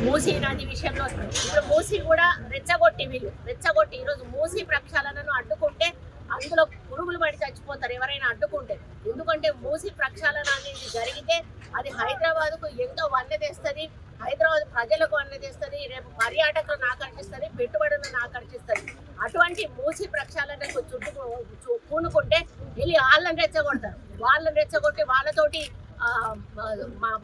మూసీ నది విషయంలో ఇప్పుడు మూసీ కూడా రెచ్చగొట్టి ఈరోజు మూసీ ప్రక్షాళనను అడ్డుకుంటే అందులో పురుగులు పడి చచ్చిపోతారు ఎవరైనా అడ్డుకుంటే. ఎందుకంటే మూసీ ప్రక్షాళన అనేది జరిగితే అది హైదరాబాద్కు ఎంతో వన్నె తెస్తుంది, హైదరాబాద్ ప్రజలకు వన్నె తెస్తుంది, రేపు పర్యాటకులను ఆకర్షిస్తుంది, పెట్టుబడులను ఆకర్షిస్తుంది. అటువంటి మూసీ ప్రక్షాళనకు పూనుకుంటే వెళ్ళి వాళ్ళని రెచ్చగొట్టి వాళ్ళతోటి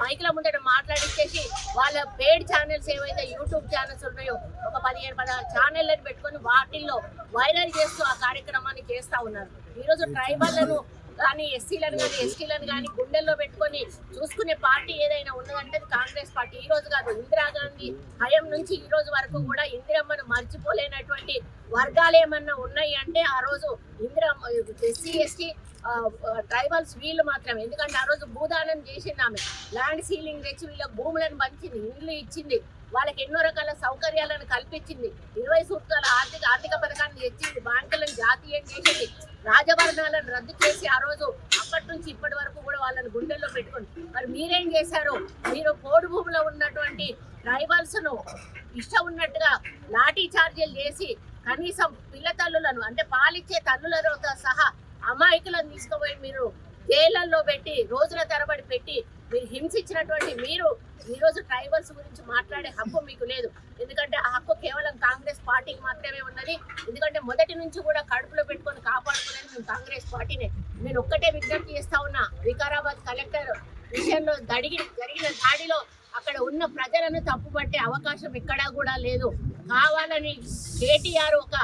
మైకుల ముందట మాట్లాడించేసి వాళ్ళ పేడ్ ఛానల్స్ ఏవైతే యూట్యూబ్ ఛానల్స్ ఉన్నాయో ఒక 15-16 ఛానళ్ళని పెట్టుకొని వాటిల్లో వైరల్ చేస్తూ ఆ కార్యక్రమాన్ని చేస్తూ ఉన్నారు. ఈరోజు ట్రైబల్లను కానీ ఎస్సీలను కానీ ఎస్టీలను కానీ గుండెల్లో పెట్టుకొని చూసుకునే పార్టీ ఏదైనా ఉన్నదంటే కాంగ్రెస్ పార్టీ. ఈ రోజు కాదు, ఇందిరాగాంధీ హయం నుంచి ఈ రోజు వరకు కూడా ఇందిరమ్మను మర్చిపోలేనటువంటి వర్గాలు ఏమన్నా ఉన్నాయి అంటే ఆ రోజు ఇందిరమ్మ ఎస్సీ ఎస్టీ ట్రైబల్స్ వీళ్ళు మాత్రమే. ఎందుకంటే ఆ రోజు భూదానం చేసింది ఆమె, ల్యాండ్ సీలింగ్ తెచ్చి వీళ్ళకి భూములను పంచింది, ఇండ్లు ఇచ్చింది, వాళ్ళకి ఎన్నో రకాల సౌకర్యాలను కల్పించింది, 20 సూత్రాల ఆర్థిక పథకాన్ని తెచ్చింది, బ్యాంకులను జాతీయం చేసింది, రాజభరణాలను రద్దు చేసి ఆ రోజు అప్పటి నుంచి ఇప్పటి వరకు కూడా వాళ్ళని గుండెల్లో పెట్టుకుని. మరి మీరేం చేశారు? మీరు పోడు భూమిలో ఉన్నటువంటి ట్రైబల్స్ ను ఇష్టం ఉన్నట్టుగా లాఠీ చార్జీలు చేసి కనీసం పిల్ల తల్లులను అంటే పాలిచ్చే తల్లులతో సహా అమాయకులను తీసుకుపోయి మీరు జైళ్లలో పెట్టి రోజుల తరబడి పెట్టి మీరు హింసించినటువంటి మీరు ఈరోజు ట్రైబల్స్ గురించి మాట్లాడే హక్కు మీకు లేదు. ఎందుకంటే ఆ హక్కు కేవలం కాంగ్రెస్ పార్టీకి మాత్రమే ఉన్నది. ఎందుకంటే మొదటి నుంచి కూడా కడుపులో పెట్టుకొని కాపాడుకునేది మేము కాంగ్రెస్ పార్టీనే. నేను ఒక్కటే విజ్ఞప్తి చేస్తా ఉన్నా, వికారాబాద్ కలెక్టర్ విషయంలో జరిగిన దాడిలో అక్కడ ఉన్న ప్రజలను తప్పుపట్టే అవకాశం ఎక్కడా కూడా లేదు. కావాలని కేటీఆర్ ఒక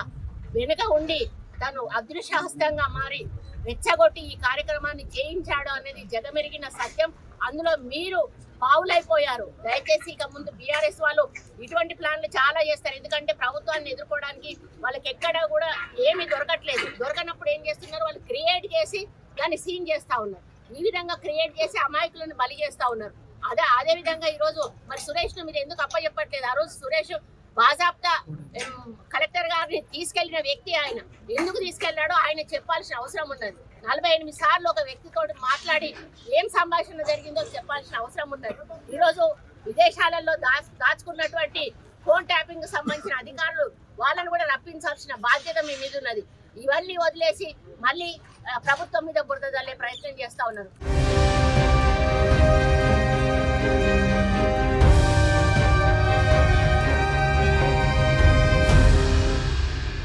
వెనుక ఉండి తను అదృశ్యహస్తంగా మారి రెచ్చగొట్టి ఈ కార్యక్రమాన్ని చేయించాడు అనేది జగమెరిగిన సత్యం. అందులో మీరు పావులైపోయారు. దయచేసి ఇక ముందు బీఆర్ఎస్ వాళ్ళు ఇటువంటి ప్లాన్లు చాలా చేస్తారు. ఎందుకంటే ప్రభుత్వాన్ని ఎదుర్కోవడానికి వాళ్ళకి ఎక్కడా కూడా ఏమీ దొరకనప్పుడు ఏం చేస్తున్నారు, వాళ్ళు క్రియేట్ చేసి దాన్ని సీన్ చేస్తూ ఉన్నారు. ఈ విధంగా క్రియేట్ చేసి అమాయకులను బలి చేస్తూ ఉన్నారు. అదే విధంగా ఈరోజు మరి సురేష్ను మీరు ఎందుకు అప్పచెప్పట్లేదు? ఆ రోజు సురేష్ బాజాప్తా కలెక్టర్ గారిని తీసుకెళ్లిన వ్యక్తి ఆయన. ఎందుకు తీసుకెళ్లాడో ఆయన చెప్పాల్సిన అవసరం ఉన్నది. 48 సార్లు ఒక వ్యక్తితో మాట్లాడి ఏం సంభాషణ జరిగిందో చెప్పాల్సిన అవసరం ఉన్నది. ఈరోజు విదేశాలలో దాచుకున్నటువంటి ఫోన్ ట్యాపింగ్ సంబంధించిన అధికారులు వాళ్ళని కూడా రప్పించాల్సిన బాధ్యత మీ మీద ఉన్నది. ఇవన్నీ వదిలేసి మళ్ళీ ప్రభుత్వం మీద బురద జల్లే ప్రయత్నం చేస్తా ఉన్నారు.